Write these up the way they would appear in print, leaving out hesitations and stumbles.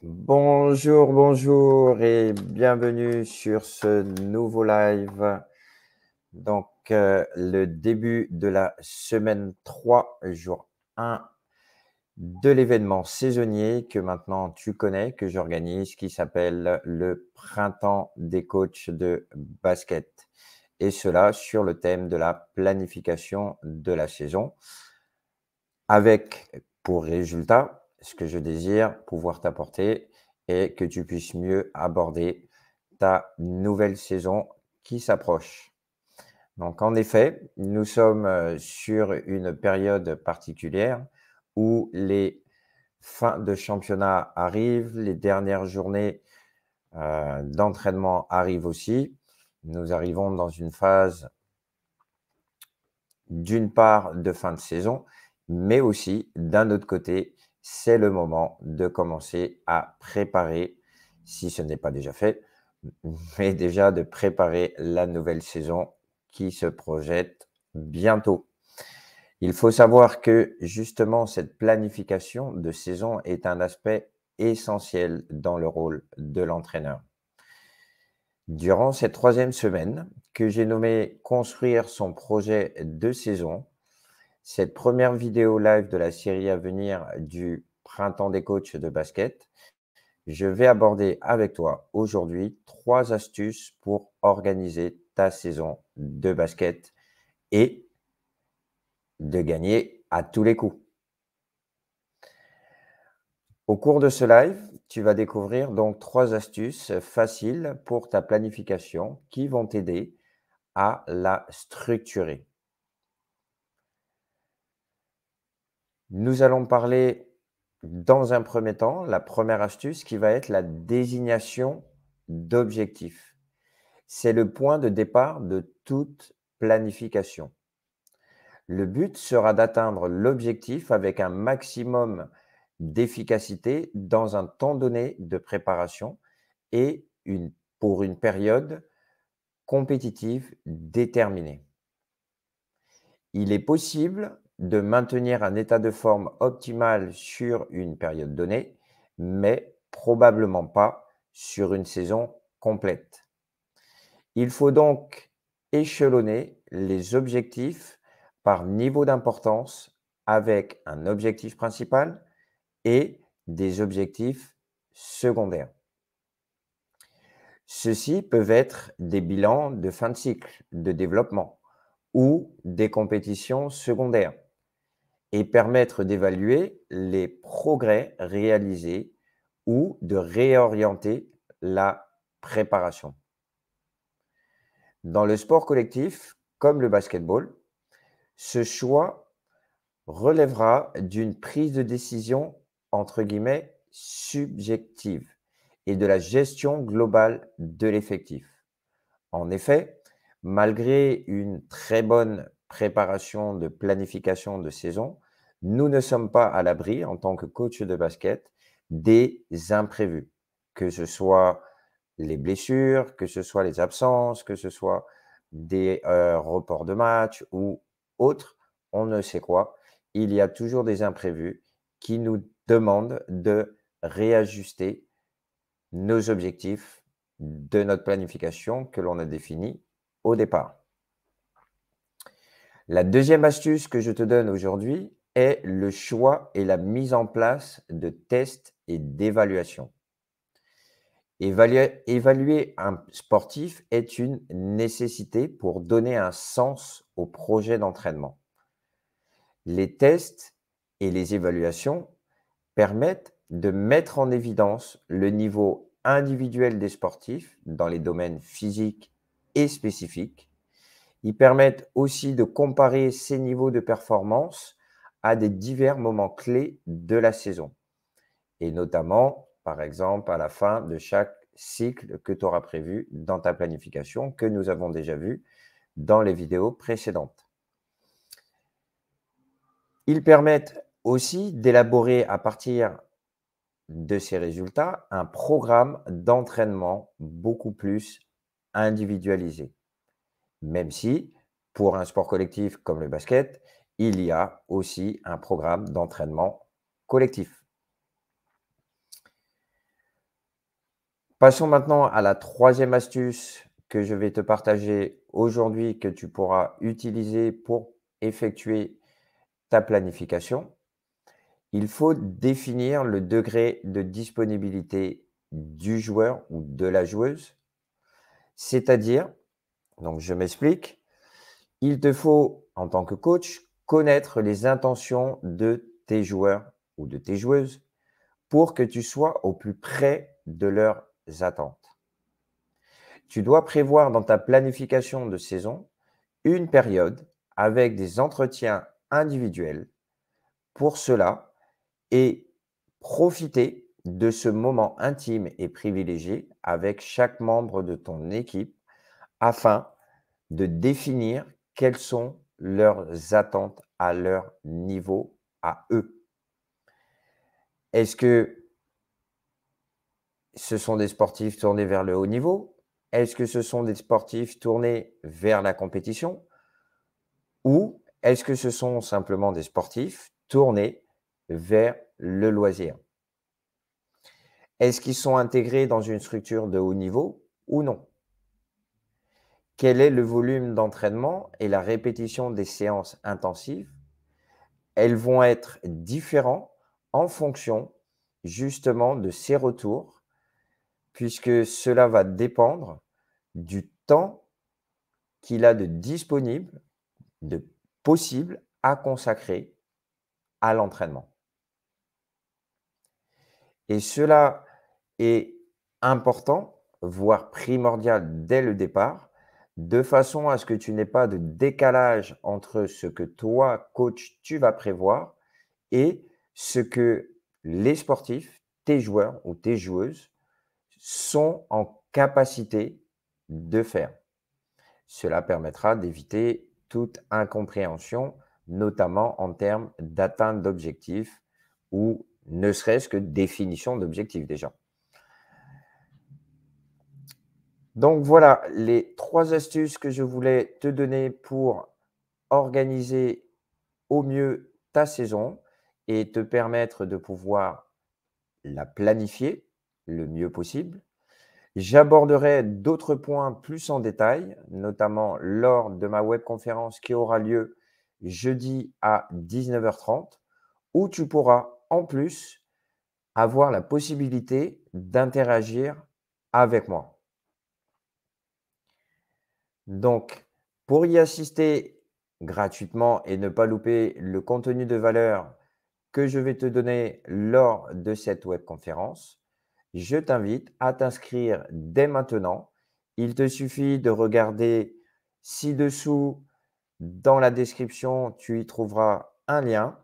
Bonjour, bonjour et bienvenue sur ce nouveau live. Donc, le début de la semaine 3, jour 1 de l'événement saisonnier que maintenant tu connais, que j'organise, qui s'appelle le Printemps des coachs de basket. Et cela sur le thème de la planification de la saison, avec pour résultat ce que je désire pouvoir t'apporter et que tu puisses mieux aborder ta nouvelle saison qui s'approche. Donc en effet, nous sommes sur une période particulière où les fins de championnat arrivent, les dernières journées d'entraînement arrivent aussi. Nous arrivons dans une phase d'une part de fin de saison, mais aussi d'un autre côté, c'est le moment de commencer à préparer, si ce n'est pas déjà fait, mais déjà de préparer la nouvelle saison qui se projette bientôt. Il faut savoir que justement cette planification de saison est un aspect essentiel dans le rôle de l'entraîneur. Durant cette troisième semaine, que j'ai nommée Construire son projet de saison, cette première vidéo live de la série à venir du Printemps des coachs de basket, je vais aborder avec toi aujourd'hui 3 astuces pour organiser ta saison de basket et de gagner à tous les coups. Au cours de ce live, tu vas découvrir donc 3 astuces faciles pour ta planification qui vont t'aider à la structurer. Nous allons parler dans un premier temps, la première astuce qui va être la désignation d'objectifs. C'est le point de départ de toute planification. Le but sera d'atteindre l'objectif avec un maximum d'efficacité dans un temps donné de préparation et pour une période compétitive déterminée. Il est possible de maintenir un état de forme optimal sur une période donnée, mais probablement pas sur une saison complète. Il faut donc échelonner les objectifs par niveau d'importance avec un objectif principal et des objectifs secondaires. Ceux-ci peuvent être des bilans de fin de cycle, de développement ou des compétitions secondaires et permettre d'évaluer les progrès réalisés ou de réorienter la préparation. Dans le sport collectif, comme le basketball, ce choix relèvera d'une prise de décision entre guillemets subjective et de la gestion globale de l'effectif. En effet, malgré une très bonne préparation de planification de saison, nous ne sommes pas à l'abri, en tant que coach de basket, des imprévus, que ce soit les blessures, que ce soit les absences, que ce soit des reports de match ou autres, on ne sait quoi. Il y a toujours des imprévus qui nous demandent de réajuster nos objectifs de notre planification que l'on a définie au départ. La deuxième astuce que je te donne aujourd'hui est le choix et la mise en place de tests et d'évaluation. Évaluer un sportif est une nécessité pour donner un sens au projet d'entraînement. Les tests et les évaluations permettent de mettre en évidence le niveau individuel des sportifs dans les domaines physiques et spécifiques. Ils permettent aussi de comparer ces niveaux de performance à des divers moments clés de la saison et notamment, par exemple, à la fin de chaque cycle que tu auras prévu dans ta planification, que nous avons déjà vu dans les vidéos précédentes. Ils permettent aussi d'élaborer à partir de ces résultats un programme d'entraînement beaucoup plus individualisé. Même si, pour un sport collectif comme le basket, il y a aussi un programme d'entraînement collectif. Passons maintenant à la troisième astuce que je vais te partager aujourd'hui, que tu pourras utiliser pour effectuer ta planification. Il faut définir le degré de disponibilité du joueur ou de la joueuse. C'est-à-dire, donc je m'explique, il te faut, en tant que coach, connaître les intentions de tes joueurs ou de tes joueuses pour que tu sois au plus près de leurs attentes. Tu dois prévoir dans ta planification de saison une période avec des entretiens individuels pour cela et profiter de ce moment intime et privilégié avec chaque membre de ton équipe afin de définir quelles sont leurs attentes à leur niveau à eux. Est-ce que ce sont des sportifs tournés vers le haut niveau? Est-ce que ce sont des sportifs tournés vers la compétition? Ou est-ce que ce sont simplement des sportifs tournés vers le loisir? Est-ce qu'ils sont intégrés dans une structure de haut niveau ou non? Quel est le volume d'entraînement et la répétition des séances intensives? Elles vont être différents en fonction justement de ces retours, puisque cela va dépendre du temps qu'il a de disponible, de possible à consacrer à l'entraînement. Et cela est important, voire primordial dès le départ, de façon à ce que tu n'aies pas de décalage entre ce que toi, coach, tu vas prévoir et ce que les sportifs, tes joueurs ou tes joueuses sont en capacité de faire. Cela permettra d'éviter toute incompréhension, notamment en termes d'atteinte d'objectifs ou ne serait-ce que définition d'objectifs déjà. Donc voilà les 3 astuces que je voulais te donner pour organiser au mieux ta saison et te permettre de pouvoir la planifier le mieux possible. J'aborderai d'autres points plus en détail, notamment lors de ma webconférence qui aura lieu jeudi à 19h30, où tu pourras en plus avoir la possibilité d'interagir avec moi. Donc, pour y assister gratuitement et ne pas louper le contenu de valeur que je vais te donner lors de cette webconférence, je t'invite à t'inscrire dès maintenant. Il te suffit de regarder ci-dessous dans la description, tu y trouveras un lien.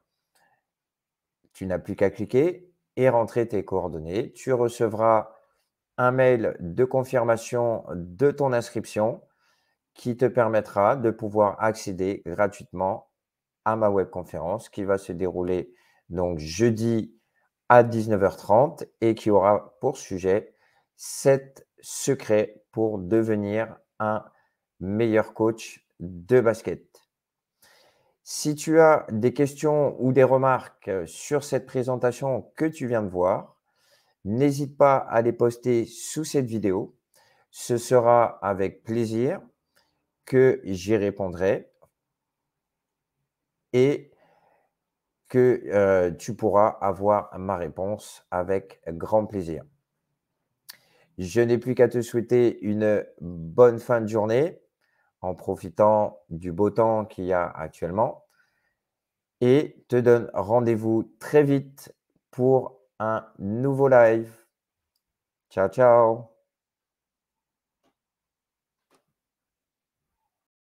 Tu n'as plus qu'à cliquer et rentrer tes coordonnées. Tu recevras un mail de confirmation de ton inscription qui te permettra de pouvoir accéder gratuitement à ma webconférence qui va se dérouler donc jeudi à 19h30 et qui aura pour sujet 7 secrets pour devenir un meilleur coach de basket. Si tu as des questions ou des remarques sur cette présentation que tu viens de voir, n'hésite pas à les poster sous cette vidéo. Ce sera avec plaisir que j'y répondrai et que tu pourras avoir ma réponse avec grand plaisir. Je n'ai plus qu'à te souhaiter une bonne fin de journée en profitant du beau temps qu'il y a actuellement et te donne rendez-vous très vite pour un nouveau live. Ciao, ciao.